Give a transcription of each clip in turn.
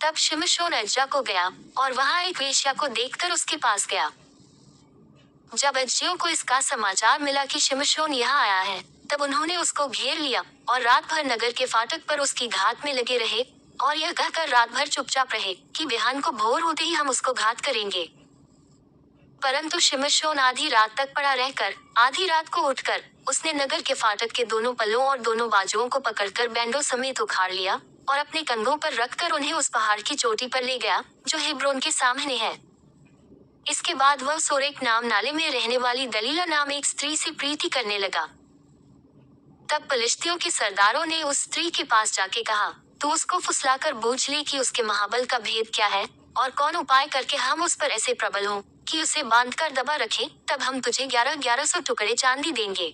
तब शिमशोन अज्जा को गया और वहां एक वेश्या को देखकर उसके पास गया। जब अज्जियों को इसका समाचार मिला कि शिमशोन यहाँ आया है, तब उन्होंने उसको घेर लिया और रात भर नगर के फाटक पर उसकी घात में लगे रहे और यह कहकर रात भर चुपचाप रहे कि बिहान को भोर होते ही हम उसको घात करेंगे। परंतु शिमशोन आधी रात तक पड़ा रहकर आधी रात को उठकर उसने नगर के फाटक के दोनों पल्लों और दोनों बाजुओं को पकड़कर बैंडों समेत उखाड़ लिया और अपने कंधों पर रखकर उन्हें उस पहाड़ की चोटी पर ले गया जो हेब्रोन के सामने है। इसके बाद वह सोरेक नाम नाले में रहने वाली दलीला नाम एक स्त्री से प्रीति करने लगा। तब पलिश्तियों के सरदारों ने उस स्त्री के पास जाके कहा, तू उसको फुसलाकर बूझ ले कि उसके महाबल का भेद क्या है और कौन उपाय करके हम उस पर ऐसे प्रबल हों कि उसे बांधकर दबा रखें, तब हम तुझे 1100 टुकड़े चांदी देंगे।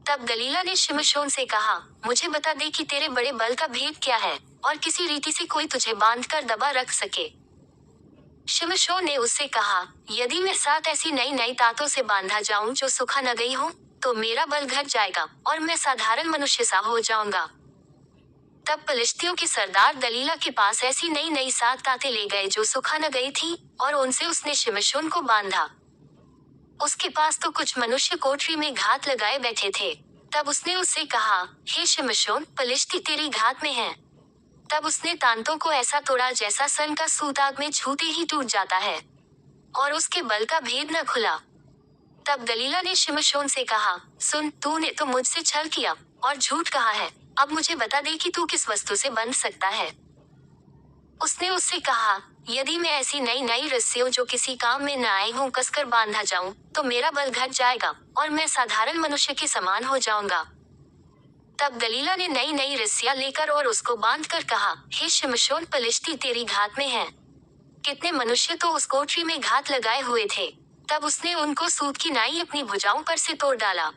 तब दलीला ने शिमशोन से कहा, मुझे बता दे कि तेरे बड़े बल का भेद क्या है और किसी रीति से कोई तुझे बांधकर दबा रख सके। शिमशोन ने उससे कहा, यदि मैं 7 ऐसी नई नई तातों से बांधा जाऊं जो सुखा न गई हो, तो मेरा बल घट जाएगा और मैं साधारण मनुष्य सा हो जाऊंगा। तब पलिश्तियों के सरदार दलीला के पास ऐसी नई नई 7 ताते ले गए जो सुखा न गई थी और उनसे उसने शिमशोन को बांधा। उसके पास तो कुछ मनुष्य कोठरी में घात लगाए बैठे थे। तब उसने उससे कहा, हे शिमशोन, पलिश्ती तेरी घात में हैं। तब उसने तांतों को ऐसा तोड़ा जैसा सन का सूत आग में छूते ही टूट जाता है और उसके बल का भेद न खुला। तब दलीला ने शिमशोन से कहा, सुन, तूने तो मुझसे छल किया और झूठ कहा है, अब मुझे बता दे कि तू किस वस्तु से बंध सकता है। उसने उससे कहा, यदि मैं ऐसी नई नई रस्सियों जो किसी काम में न आए हों कसकर बांधा जाऊं, तो मेरा बल घट जाएगा और मैं साधारण मनुष्य के समान हो जाऊंगा। तब दलीला ने नई नई रस्सियां लेकर और उसको बांधकर कहा, हे शिमशोन, पलिश्ती तेरी घात में हैं। कितने मनुष्य तो उस कोठरी में घात लगाए हुए थे। तब उसने उनको सूत की नाई अपनी भुजाओं पर से तोड़ डाला।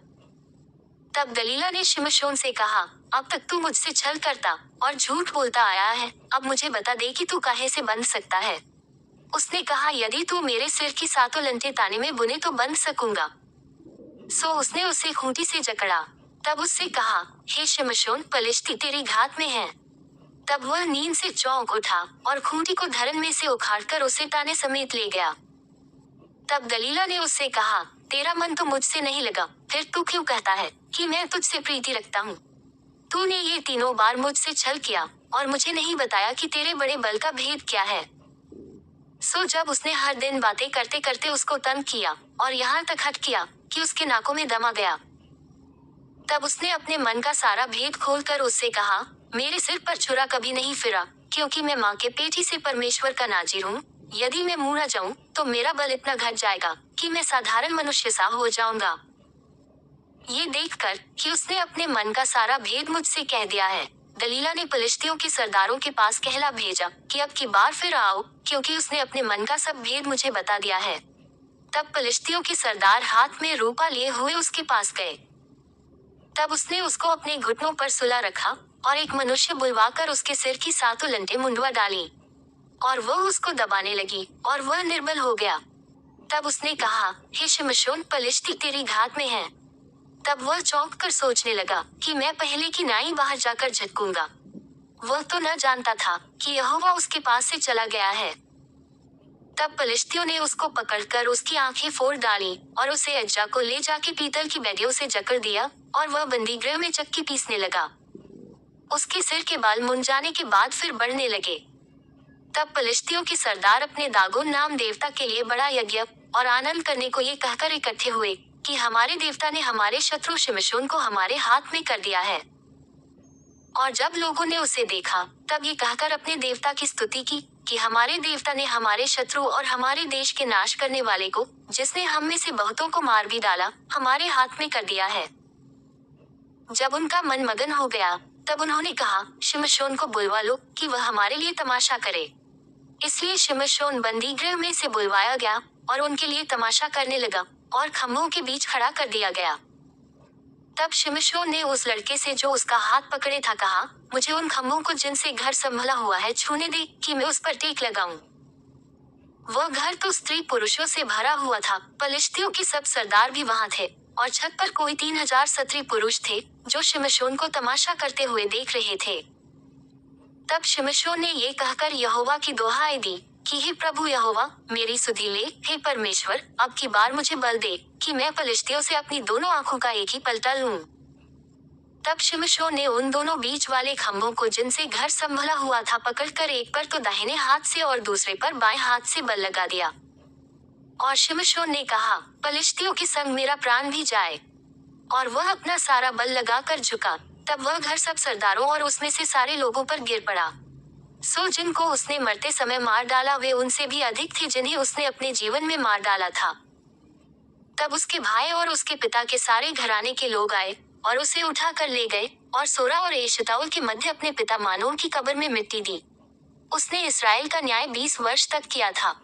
तब दलीला ने शिमशोन से कहा, अब तक तू मुझसे छल करता और झूठ बोलता आया है, अब मुझे बता दे कि तू काहे से बंध सकता है। उसने कहा, यदि तू मेरे सिर की 7 लंटे ताने में बुने तो बंध सकूंगा। सो उसने उसे खूंटी से जकड़ा। तब उससे कहा, हे शिमशोन, पलिश्ती तेरी घात में है। तब वह नींद से चौंक उठा और खूंटी को धरन में से उखाड़कर उसे ताने समेत ले गया। तब दलीला ने उससे कहा, तेरा मन तो मुझसे नहीं लगा, फिर तू क्यों कहता है कि मैं तुझसे प्रीति रखता हूँ? तूने ये 3 बार मुझसे छल किया और मुझे नहीं बताया कि तेरे बड़े बल का भेद क्या है। सो जब उसने हर दिन बातें करते करते उसको तंग किया और यहाँ तक हट किया कि उसके नाकों में दमा गया, तब उसने अपने मन का सारा भेद खोलकर उससे कहा, मेरे सिर पर छुरा कभी नहीं फिरा, क्योंकि मैं माँ के पेट ही से परमेश्वर का नाजिर हूँ। यदि मैं मुँह न जाऊं तो मेरा बल इतना घट जाएगा कि मैं साधारण मनुष्य सा हो जाऊंगा। ये देखकर कि उसने अपने मन का सारा भेद मुझसे कह दिया है, दलीला ने पलिश्तियों के सरदारों के पास कहला भेजा कि अब की बार फिर आओ, क्योंकि उसने अपने मन का सब भेद मुझे बता दिया है। तब पलिश्तियों के सरदार हाथ में रूपा लिए हुए उसके पास गए। तब उसने उसको अपने घुटनों पर सुला रखा और एक मनुष्य बुलवाकर उसके सिर की 7 लंटे मुंडवा डाली और वह उसको दबाने लगी और वह निर्बल हो गया। तब उसने कहा, हे शिमशोन, पलिश्ती तेरी घात में है। तब वह चौंक कर सोचने लगा कि मैं पहले की नाई बाहर जाकर झटकूंगा। वह तो न जानता था कि यहोवा उसके पास से चला गया है। तब पलिश्तियों ने उसको पकड़कर उसकी आंखें फोड़ डाली और उसे अज्जा को ले जाके पीतल की बेड़ियों से जकड़ दिया और वह बंदीगृह में चक्की पीसने लगा। उसके सिर के बाल मुंड जाने के बाद फिर बढ़ने लगे। तब पलिश्तियों के सरदार अपने दागोन नाम देवता के लिए बड़ा यज्ञ और आनंद करने को ये कहकर इकट्ठे हुए कि हमारे देवता ने हमारे शत्रु शिमशोन को हमारे हाथ में कर दिया है। और जब लोगों ने उसे देखा, तब ये कहकर अपने देवता की स्तुति की कि हमारे देवता ने हमारे शत्रु और हमारे देश के नाश करने वाले को, जिसने हम में से बहुतों को मार भी डाला, हमारे हाथ में कर दिया है। जब उनका मन मगन हो गया, तब उन्होंने कहा, शिमशोन को बुलवा लो कि वह हमारे लिए तमाशा करे। इसलिए शिमशोन बंदीगृह में से बुलवाया गया और उनके लिए तमाशा करने लगा और खम्भों के बीच खड़ा कर दिया गया। तब शिमशोन ने उस लड़के से जो उसका हाथ पकड़े था कहा, मुझे उन खम्भों को जिनसे घर संभला हुआ है छूने दे कि मैं उस पर टेक लगाऊं। वह घर तो स्त्री पुरुषों से भरा हुआ था। पलिश्तियों के सब सरदार भी वहां थे और छत पर कोई 3000 स्त्री पुरुष थे जो शिमशोन को तमाशा करते हुए देख रहे थे। तब शिमशोन ने ये कहकर यहोवा की दुहाई दी कि हे प्रभु यहोवा, मेरी सुधि ले। हे परमेश्वर, अब की बार मुझे बल दे कि मैं पलिश्तियों से अपनी दोनों आंखों का एक ही पलटा लूं। तब शिमशोन ने उन दोनों बीच वाले खम्भों को जिनसे घर संभला हुआ था पकड़कर एक पर तो दाहिने हाथ से और दूसरे पर बाएं हाथ से बल लगा दिया। और शिमशोन ने कहा, पलिश्तियों के संग मेरा प्राण भी जाए। और वह अपना सारा बल लगाकर झुका। तब वह घर सब सरदारों और उसमें से सारे लोगों पर गिर पड़ा। सो जिनको उसने मरते समय मार डाला वे उनसे भी अधिक थे जिन्हें उसने अपने जीवन में मार डाला था। तब उसके भाई और उसके पिता के सारे घराने के लोग आए और उसे उठा कर ले गए और सोरा और एशताओल के मध्य अपने पिता मानोन की कब्र में मिट्टी दी। उसने इस्राएल का न्याय 20 वर्ष तक किया था।